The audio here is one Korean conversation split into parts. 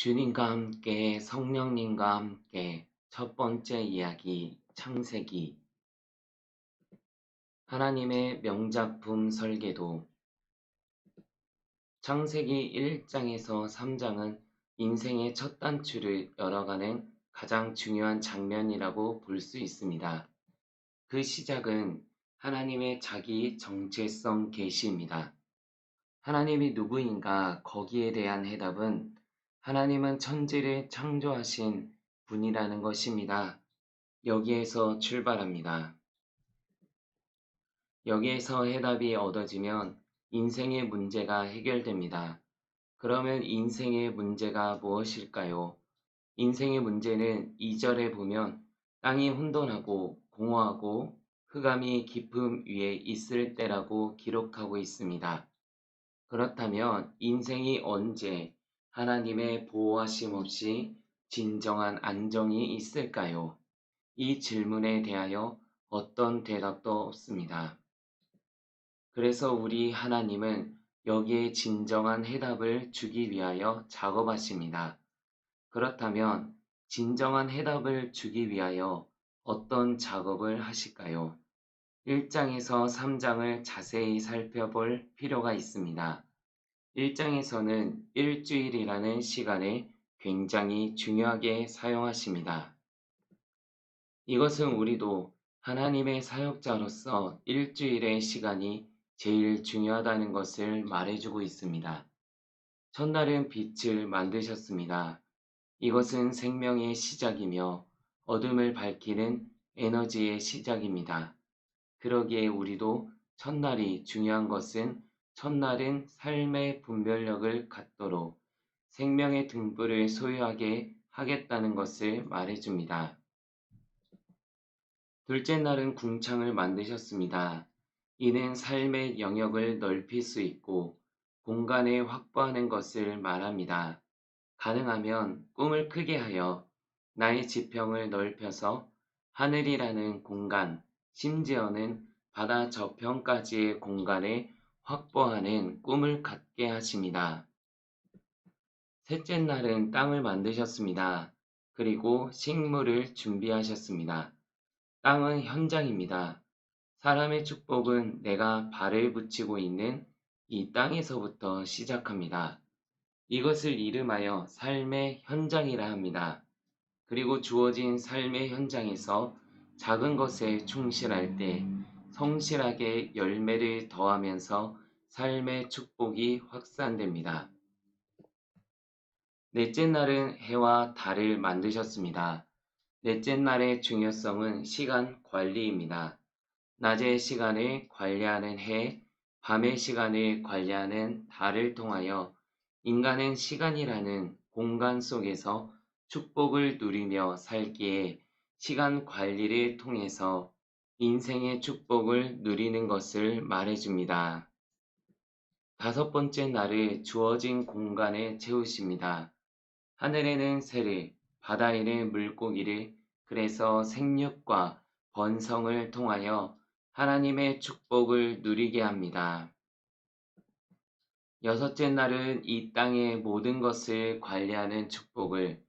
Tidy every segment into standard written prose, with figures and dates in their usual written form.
주님과 함께 성령님과 함께 첫 번째 이야기 창세기. 하나님의 명작품 설계도. 창세기 1장에서 3장은 인생의 첫 단추를 열어가는 가장 중요한 장면이라고 볼 수 있습니다. 그 시작은 하나님의 자기 정체성 계시입니다. 하나님이 누구인가 거기에 대한 해답은 하나님은 천지를 창조하신 분이라는 것입니다. 여기에서 출발합니다. 여기에서 해답이 얻어지면 인생의 문제가 해결됩니다. 그러면 인생의 문제가 무엇일까요? 인생의 문제는 2절에 보면 땅이 혼돈하고 공허하고 흑암이 깊음 위에 있을 때라고 기록하고 있습니다. 그렇다면 인생이 언제 하나님의 보호하심 없이 진정한 안정이 있을까요? 이 질문에 대하여 어떤 대답도 없습니다. 그래서 우리 하나님은 여기에 진정한 해답을 주기 위하여 작업하십니다. 그렇다면 진정한 해답을 주기 위하여 어떤 작업을 하실까요? 1장에서 3장을 자세히 살펴볼 필요가 있습니다. 1장에서는 일주일이라는 시간을 굉장히 중요하게 사용하십니다. 이것은 우리도 하나님의 사역자로서 일주일의 시간이 제일 중요하다는 것을 말해주고 있습니다. 첫날은 빛을 만드셨습니다. 이것은 생명의 시작이며 어둠을 밝히는 에너지의 시작입니다. 그러기에 우리도 첫날이 중요한 것은 첫날은 삶의 분별력을 갖도록 생명의 등불을 소유하게 하겠다는 것을 말해줍니다. 둘째 날은 궁창을 만드셨습니다. 이는 삶의 영역을 넓힐 수 있고 공간을 확보하는 것을 말합니다. 가능하면 꿈을 크게 하여 나의 지평을 넓혀서 하늘이라는 공간, 심지어는 바다 저편까지의 공간을 확보하는 꿈을 갖게 하십니다. 셋째 날은 땅을 만드셨습니다. 그리고 식물을 준비하셨습니다. 땅은 현장입니다. 사람의 축복은 내가 발을 붙이고 있는 이 땅에서부터 시작합니다. 이것을 이름하여 삶의 현장이라 합니다. 그리고 주어진 삶의 현장에서 작은 것에 충실할 때 성실하게 열매를 더하면서 삶의 축복이 확산됩니다. 넷째 날은 해와 달을 만드셨습니다. 넷째 날의 중요성은 시간 관리입니다. 낮의 시간을 관리하는 해, 밤의 시간을 관리하는 달을 통하여 인간은 시간이라는 공간 속에서 축복을 누리며 살기에 시간 관리를 통해서 인생의 축복을 누리는 것을 말해줍니다. 다섯 번째 날을 주어진 공간에 채우십니다. 하늘에는 새를, 바다에는 물고기를, 그래서 생육과 번성을 통하여 하나님의 축복을 누리게 합니다. 여섯째 날은 이 땅의 모든 것을 관리하는 축복을,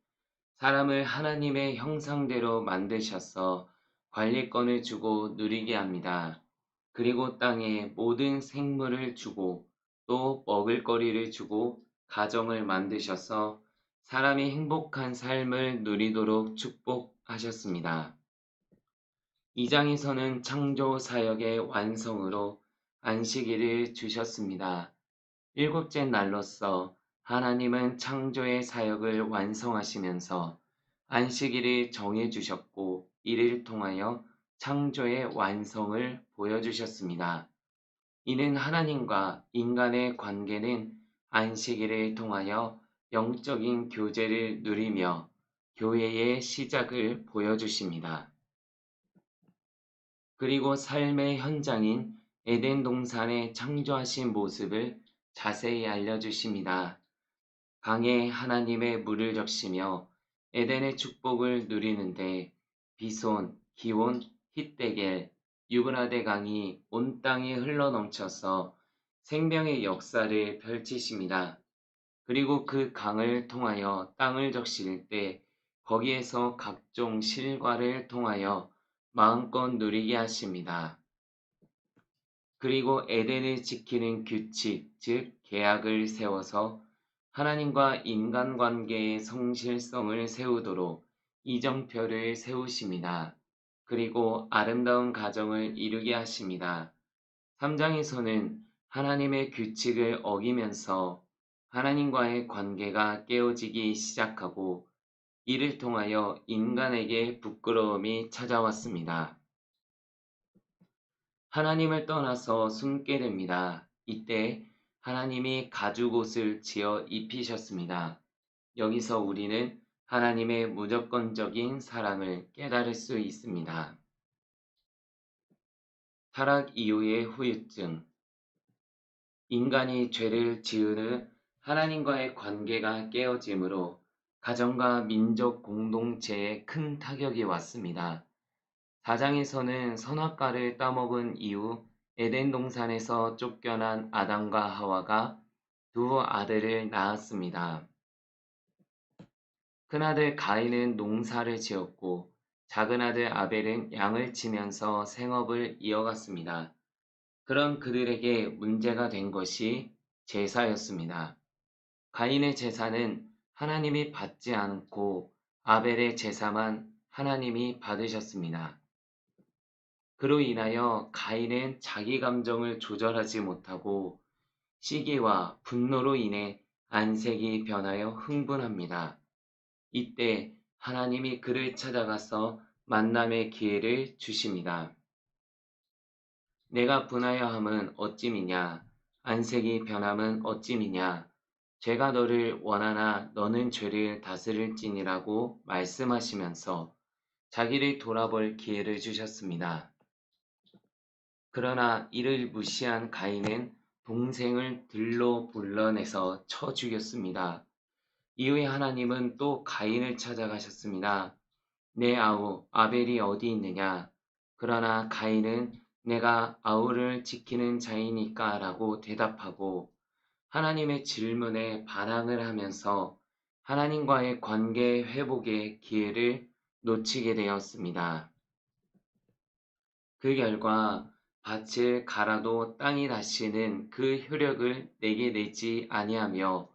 사람을 하나님의 형상대로 만드셔서 관리권을 주고 누리게 합니다. 그리고 땅에 모든 생물을 주고 또 먹을거리를 주고 가정을 만드셔서 사람이 행복한 삶을 누리도록 축복하셨습니다. 2장에서는 창조 사역의 완성으로 안식일을 주셨습니다. 일곱째 날로서 하나님은 창조의 사역을 완성하시면서 안식일을 정해주셨고 이를 통하여 창조의 완성을 보여주셨습니다. 이는 하나님과 인간의 관계는 안식일을 통하여 영적인 교제를 누리며 교회의 시작을 보여주십니다. 그리고 삶의 현장인 에덴 동산의 창조하신 모습을 자세히 알려주십니다. 강에 하나님의 물을 적시며 에덴의 축복을 누리는데 비손, 기온, 힛데겔, 유브라데 강이 온 땅에 흘러넘쳐서 생명의 역사를 펼치십니다. 그리고 그 강을 통하여 땅을 적실 때 거기에서 각종 실과를 통하여 마음껏 누리게 하십니다. 그리고 에덴을 지키는 규칙, 즉 계약을 세워서 하나님과 인간관계의 성실성을 세우도록 이정표를 세우십니다. 그리고 아름다운 가정을 이루게 하십니다. 3장에서는 하나님의 규칙을 어기면서 하나님과의 관계가 깨어지기 시작하고 이를 통하여 인간에게 부끄러움이 찾아왔습니다. 하나님을 떠나서 숨게 됩니다. 이때 하나님이 가죽옷을 지어 입히셨습니다. 여기서 우리는 하나님의 무조건적인 사랑을 깨달을 수 있습니다. 타락 이후의 후유증. 인간이 죄를 지은 후 하나님과의 관계가 깨어지므로 가정과 민족 공동체에 큰 타격이 왔습니다. 4장에서는 선악과를 따먹은 이후 에덴 동산에서 쫓겨난 아담과 하와가 두 아들을 낳았습니다. 큰아들 가인은 농사를 지었고 작은 아들 아벨은 양을 치면서 생업을 이어갔습니다. 그런 그들에게 문제가 된 것이 제사였습니다. 가인의 제사는 하나님이 받지 않고 아벨의 제사만 하나님이 받으셨습니다. 그로 인하여 가인은 자기 감정을 조절하지 못하고 시기와 분노로 인해 안색이 변하여 흥분합니다. 이때 하나님이 그를 찾아가서 만남의 기회를 주십니다. 내가 분하여 함은 어찌미냐? 안색이 변함은 어찌미냐? 죄가 너를 원하나 너는 죄를 다스릴지니라고 말씀하시면서 자기를 돌아볼 기회를 주셨습니다. 그러나 이를 무시한 가인은 동생을 들로 불러내서 쳐 죽였습니다. 이후에 하나님은 또 가인을 찾아가셨습니다. 내 아우 아벨이 어디 있느냐? 그러나 가인은 내가 아우를 지키는 자이니까 라고 대답하고 하나님의 질문에 반항을 하면서 하나님과의 관계 회복의 기회를 놓치게 되었습니다. 그 결과 밭을 갈아도 땅이 다시는 그 효력을 내게 내지 아니하며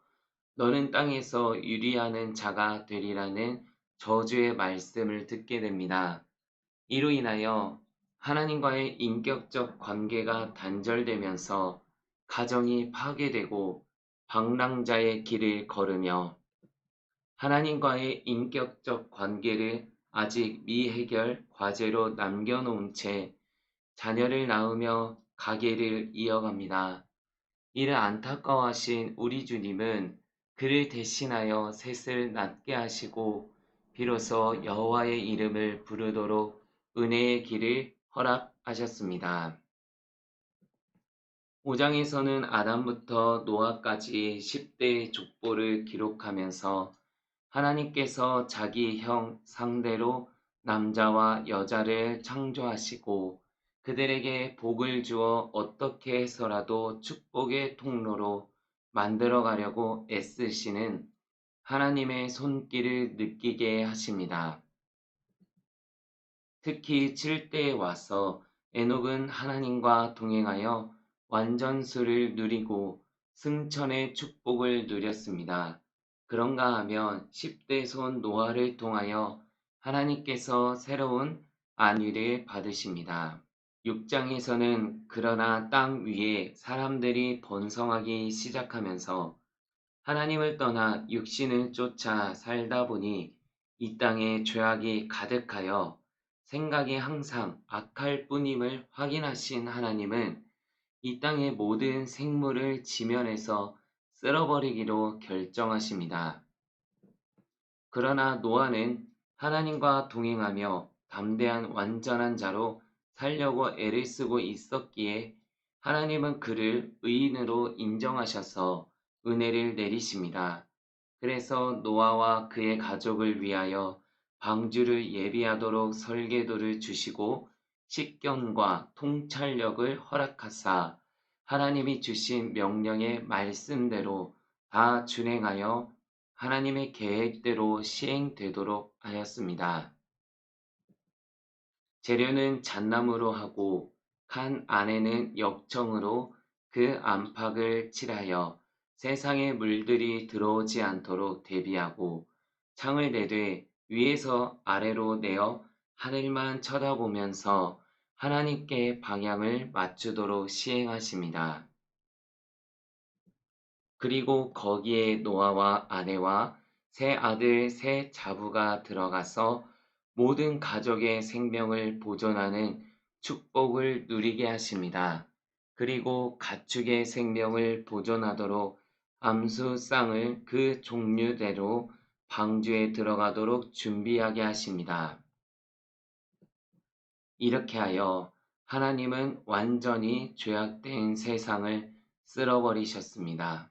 너는 땅에서 유리하는 자가 되리라는 저주의 말씀을 듣게 됩니다. 이로 인하여 하나님과의 인격적 관계가 단절되면서 가정이 파괴되고 방랑자의 길을 걸으며 하나님과의 인격적 관계를 아직 미해결 과제로 남겨놓은 채 자녀를 낳으며 가계를 이어갑니다. 이를 안타까워하신 우리 주님은 그를 대신하여 셋을 낳게 하시고 비로소 여호와의 이름을 부르도록 은혜의 길을 허락하셨습니다. 5장에서는 아담부터 노아까지 10대의 족보를 기록하면서 하나님께서 자기 형 상대로 남자와 여자를 창조하시고 그들에게 복을 주어 어떻게 해서라도 축복의 통로로 만들어 가려고 애쓰시는 하나님의 손길을 느끼게 하십니다. 특히 7대에 와서 에녹은 하나님과 동행하여 완전수를 누리고 승천의 축복을 누렸습니다. 그런가 하면 10대 손 노아를 통하여 하나님께서 새로운 안위를 받으십니다. 6장에서는 그러나 땅 위에 사람들이 번성하기 시작하면서 하나님을 떠나 육신을 쫓아 살다 보니 이 땅에 죄악이 가득하여 생각이 항상 악할 뿐임을 확인하신 하나님은 이 땅의 모든 생물을 지면에서 쓸어버리기로 결정하십니다. 그러나 노아는 하나님과 동행하며 담대한 완전한 자로 살려고 애를 쓰고 있었기에 하나님은 그를 의인으로 인정하셔서 은혜를 내리십니다. 그래서 노아와 그의 가족을 위하여 방주를 예비하도록 설계도를 주시고 식견과 통찰력을 허락하사 하나님이 주신 명령의 말씀대로 다 준행하여 하나님의 계획대로 시행되도록 하였습니다. 재료는 잣나무로 하고 칸 안에는 역청으로 그 안팎을 칠하여 세상의 물들이 들어오지 않도록 대비하고 창을 내되 위에서 아래로 내어 하늘만 쳐다보면서 하나님께 방향을 맞추도록 시행하십니다. 그리고 거기에 노아와 아내와 세 아들 세 자부가 들어가서 모든 가족의 생명을 보존하는 축복을 누리게 하십니다. 그리고 가축의 생명을 보존하도록 암수 쌍을 그 종류대로 방주에 들어가도록 준비하게 하십니다. 이렇게 하여 하나님은 완전히 죄악된 세상을 쓸어버리셨습니다.